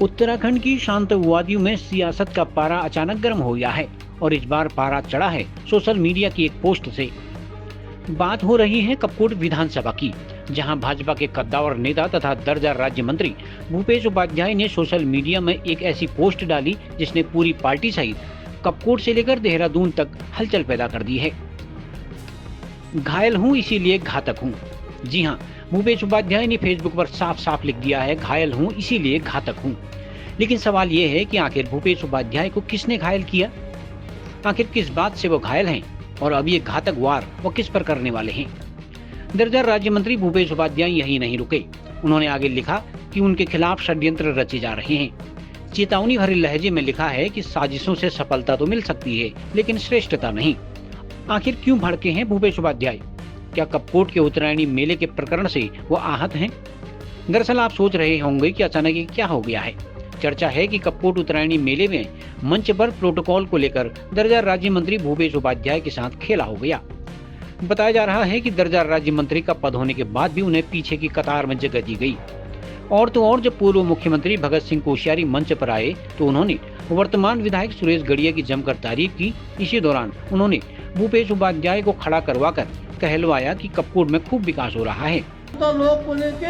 उत्तराखंड की शांत वादियों में सियासत का पारा अचानक गर्म हो गया है और इस बार पारा चढ़ा है सोशल मीडिया की एक पोस्ट से। बात हो रही है कपकोट विधानसभा की, जहां भाजपा के कद्दावर नेता तथा दर्जा राज्य मंत्री भूपेश उपाध्याय ने सोशल मीडिया में एक ऐसी पोस्ट डाली जिसने पूरी पार्टी सहित कपकोट से लेकर देहरादून तक हलचल पैदा कर दी है। घायल हूं इसीलिए घातक हूं। जी हां, भूपेश उपाध्याय ने फेसबुक पर साफ साफ लिख दिया है, घायल हूं इसीलिए घातक हूं। लेकिन सवाल ये है कि आखिर भूपेश उपाध्याय को किसने घायल किया? आखिर किस बात से वो घायल हैं और अब ये घातक वार वो किस पर करने वाले हैं? दर्जा राज्य मंत्री भूपेश उपाध्याय यही नहीं रुके। उन्होंने आगे लिखा कि उनके खिलाफ षड्यंत्र रचे जा रहे हैं। चेतावनी भरे लहजे में लिखा है कि साजिशों से सफलता तो मिल सकती है लेकिन श्रेष्ठता नहीं। आखिर क्यों भड़के हैं भूपेश उपाध्याय? क्या कपकोट के उत्तरायणी मेले के प्रकरण से वो आहत हैं? दरअसल आप सोच रहे होंगे कि अचानक ये क्या हो गया है। चर्चा है कि कपकोट उत्तरायणी मेले में मंच पर प्रोटोकॉल को लेकर दर्जा राज्य मंत्री भूपेश उपाध्याय के साथ खेला हो गया। बताया जा रहा है कि दर्जा राज्य मंत्री का पद होने के बाद भी उन्हें पीछे की कतार में जगह दी गई। और तो और जब पूर्व मुख्यमंत्री भगत सिंह कोश्यारी मंच पर आए तो उन्होंने वर्तमान विधायक सुरेश गड़िया की जमकर तारीफ की। इसी दौरान उन्होंने भूपेश उपाध्याय को खड़ा करवाकर कहलवाया कि कपकोट में खूब विकास हो रहा है। तो लोग बोले कि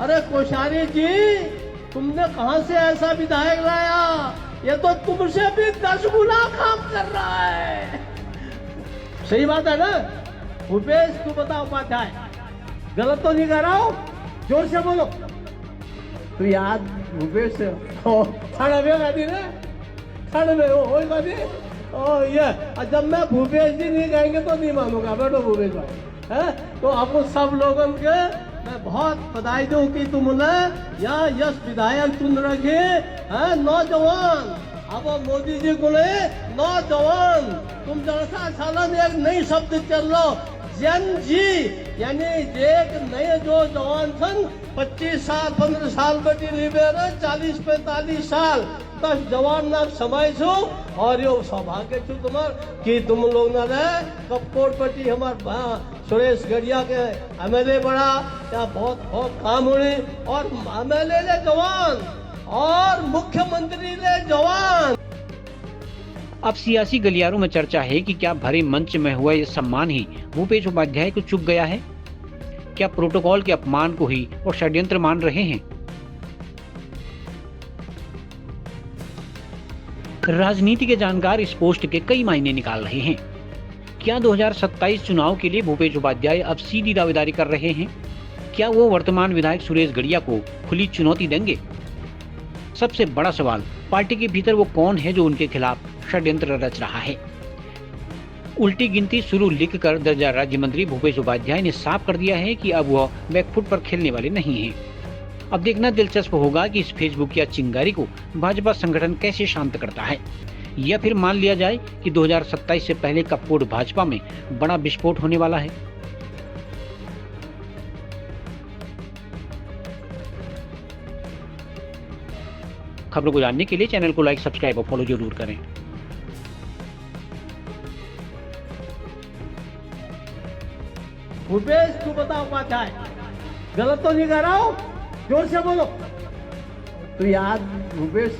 अरे कोश्यारी जी, तुमने कहां से ऐसा विधायक लाया, ये तो तुमसे भी 10 गुना काम कर रहा है। सही बात है ना भूपेश? तू बता उपाध्याय, गलत तो नहीं कर रहा हूं? जोर से बोलो। तू याद भूपेश जब मैं भूपेश जी नहीं कहेंगे तो नहीं मानूंगा। बैठो भूपेश भाई, है तो आपको सब लोगों के मैं बहुत बधाई दूं कि तुमने यहाँ यश विधायक चुन रखे हैं नौजवान। अब मोदी जी को नौजवान, तुम जैसा सालन एक नई शब्द चल लो जन जी, यानी एक नए जो जवान सन 25 साल 15 साल बटी लिबेर 40-45 साल तक जवान ना समय छो। और यो सौभाग्य छो तुम्हार कि तुम लोग ना रहे कपकोट पट्टी हमार सुरेश गड़िया के एमएलए बड़ा, या बहुत बहुत काम होने, और एमएलए ले जवान और मुख्यमंत्री ले जवान। अब सियासी गलियारों में चर्चा है कि क्या भरे मंच में हुआ ये सम्मान ही भूपेश उपाध्याय को चुभ गया है? क्या प्रोटोकॉल के अपमान को ही वो षड्यंत्र मान रहे हैं? राजनीति के जानकार इस पोस्ट के कई मायने निकाल रहे हैं। क्या 2027 चुनाव के लिए भूपेश उपाध्याय अब सीधी दावेदारी कर रहे हैं? क्या वो वर्तमान विधायक सुरेश गड़िया को खुली चुनौती देंगे? सबसे बड़ा सवाल, पार्टी के भीतर वो कौन है जो उनके खिलाफ षड्यंत्र रच रहा है? उल्टी गिनती शुरू लिखकर दर्जा राज्य मंत्री भूपेश उपाध्याय ने साफ कर दिया है कि अब वह बैकफुट पर खेलने वाले नहीं हैं। अब देखना दिलचस्प होगा कि इस फेसबुक या चिंगारी को भाजपा संगठन कैसे शांत करता है, या फिर मान लिया जाए कि 2027 से पहले कपकोट भाजपा में बड़ा विस्फोट होने वाला है। खबरों को जानने के लिए चैनल को लाइक, सब्सक्राइब और फॉलो जरूर करें। भूपेश तू बता उपाध्याय, गलत तो नहीं कर रहा हूं? जोर से बोलो। तू याद भूपेश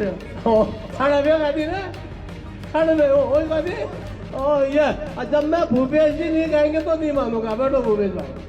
जब मैं भूपेश जी नहीं कहेंगे तो नहीं मानूंगा। बैठो भूपेश भाई।